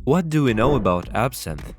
What do we know about absinthe?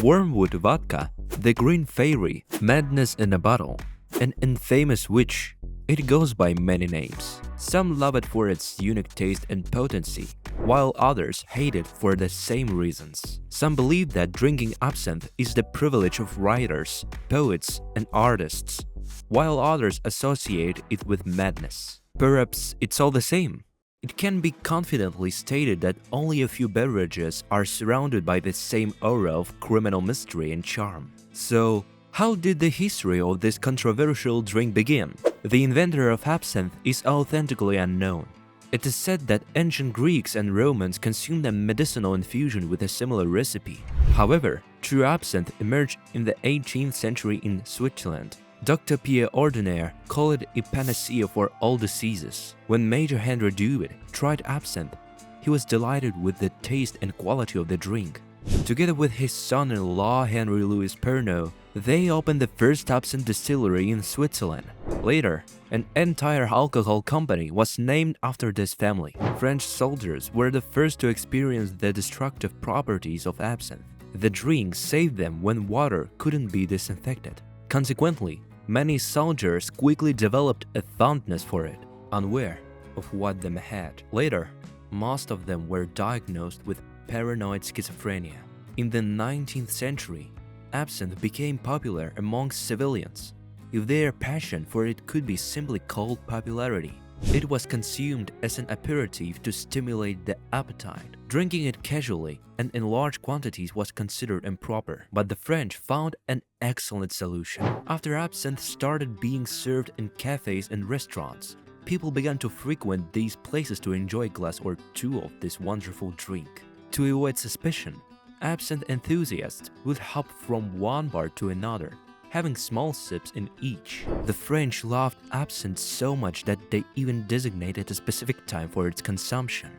Wormwood vodka, the green fairy, madness in a bottle, an infamous witch. It goes by many names. Some love it for its unique taste and potency, while others hate it for the same reasons. Some believe that drinking absinthe is the privilege of writers, poets, and artists, while others associate it with madness. Perhaps it's all the same. It can be confidently stated that only a few beverages are surrounded by the same aura of criminal mystery and charm. So, how did the history of this controversial drink begin? The inventor of absinthe is authentically unknown. It is said that ancient Greeks and Romans consumed a medicinal infusion with a similar recipe. However, true absinthe emerged in the 18th century in Switzerland. Dr. Pierre Ordinaire called it a panacea for all diseases. When Major Henry Dewitt tried absinthe, he was delighted with the taste and quality of the drink. Together with his son-in-law Henry Louis Pernod, they opened the first absinthe distillery in Switzerland. Later, an entire alcohol company was named after this family. French soldiers were the first to experience the destructive properties of absinthe. The drink saved them when water couldn't be disinfected. Consequently, many soldiers quickly developed a fondness for it, unaware of what they had. Later, most of them were diagnosed with paranoid schizophrenia. In the 19th century, absinthe became popular amongst civilians. If their passion for it could be simply called popularity, it was consumed as an aperitif to stimulate the appetite. Drinking it casually and in large quantities was considered improper, but the French found an excellent solution. After absinthe started being served in cafes and restaurants, people began to frequent these places to enjoy a glass or two of this wonderful drink. To avoid suspicion, absinthe enthusiasts would hop from one bar to another, having small sips in each. The French loved absinthe so much that they even designated a specific time for its consumption.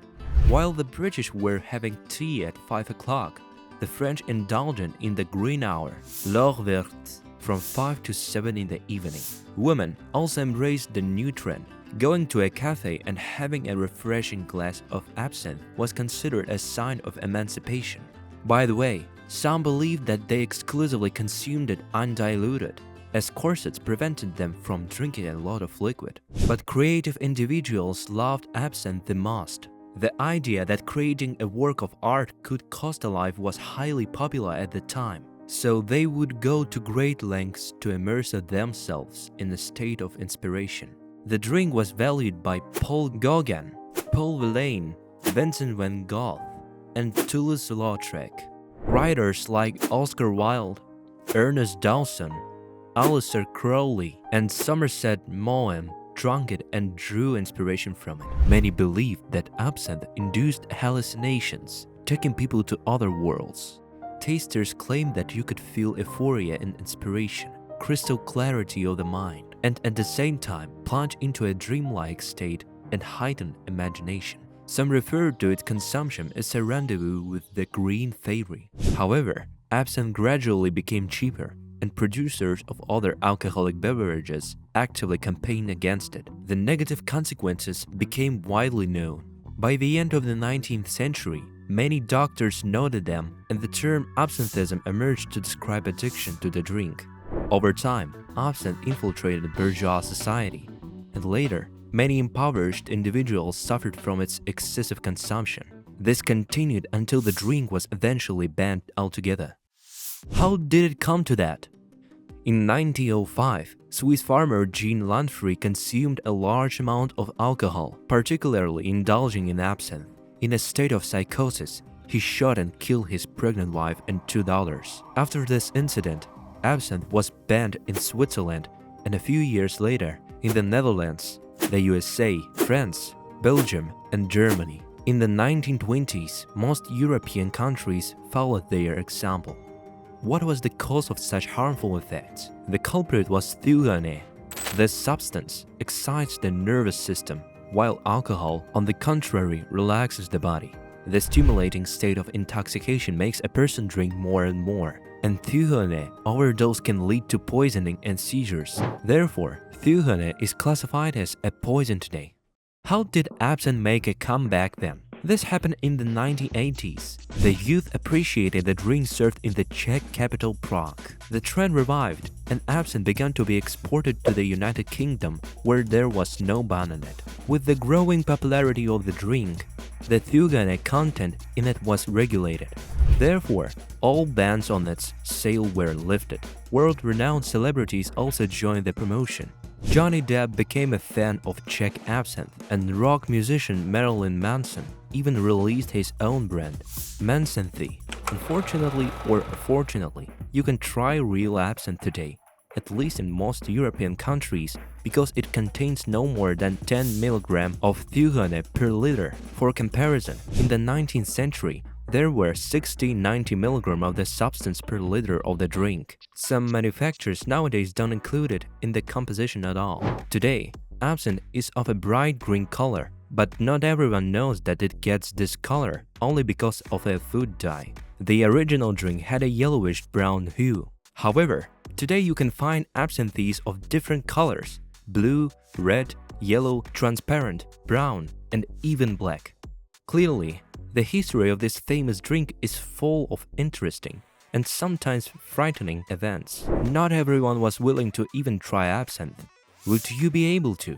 While the British were having tea at 5 o'clock, the French indulged in the green hour, l'heure verte, from 5 to 7 in the evening. Women also embraced the new trend. Going to a cafe and having a refreshing glass of absinthe was considered a sign of emancipation. By the way, some believed that they exclusively consumed it undiluted, as corsets prevented them from drinking a lot of liquid. But creative individuals loved absinthe the most. The idea that creating a work of art could cost a life was highly popular at the time, so they would go to great lengths to immerse themselves in a state of inspiration. The drink was valued by Paul Gauguin, Paul Verlaine, Vincent van Gogh, and Toulouse-Lautrec. Writers like Oscar Wilde, Ernest Dowson, Aleister Crowley, and Somerset Maugham drank it and drew inspiration from it. Many believed that absinthe induced hallucinations, taking people to other worlds. Tasters claimed that you could feel euphoria and inspiration, crystal clarity of the mind, and at the same time plunge into a dreamlike state and heightened imagination. Some referred to its consumption as a rendezvous with the green fairy. However, absinthe gradually became cheaper, and producers of other alcoholic beverages actively campaigned against it. The negative consequences became widely known. By the end of the 19th century, many doctors noted them, and the term absinthism emerged to describe addiction to the drink. Over time, absinthe infiltrated bourgeois society, and later, many impoverished individuals suffered from its excessive consumption. This continued until the drink was eventually banned altogether. How did it come to that? In 1905, Swiss farmer Jean Lanfrey consumed a large amount of alcohol, particularly indulging in absinthe. In a state of psychosis, he shot and killed his pregnant wife and two daughters. After this incident, absinthe was banned in Switzerland, and a few years later, in the Netherlands, the USA, France, Belgium, and Germany. In the 1920s, most European countries followed their example. What was the cause of such harmful effects? The culprit was thujone. This substance excites the nervous system, while alcohol, on the contrary, relaxes the body. The stimulating state of intoxication makes a person drink more and more, and thujone overdose can lead to poisoning and seizures. Therefore, thujone is classified as a poison today. How did absinthe make a comeback then? This happened in the 1980s. The youth appreciated the drink served in the Czech capital Prague. The trend revived, and absinthe began to be exported to the United Kingdom, where there was no ban on it. With the growing popularity of the drink, the thujone content in it was regulated. Therefore, all bans on its sale were lifted. World-renowned celebrities also joined the promotion. Johnny Depp became a fan of Czech absinthe, and rock musician Marilyn Manson even released his own brand, Absinthe. Unfortunately or fortunately, you can try real absinthe today, at least in most European countries, because it contains no more than 10 mg of thujone per liter. For comparison, in the 19th century, there were 60–90 mg of the substance per liter of the drink. Some manufacturers nowadays don't include it in the composition at all. Today, absinthe is of a bright green color, but not everyone knows that it gets this color only because of a food dye. The original drink had a yellowish-brown hue. However, today you can find absinthes of different colors: blue, red, yellow, transparent, brown, and even black. Clearly, the history of this famous drink is full of interesting and sometimes frightening events. Not everyone was willing to even try absinthe. Would you be able to?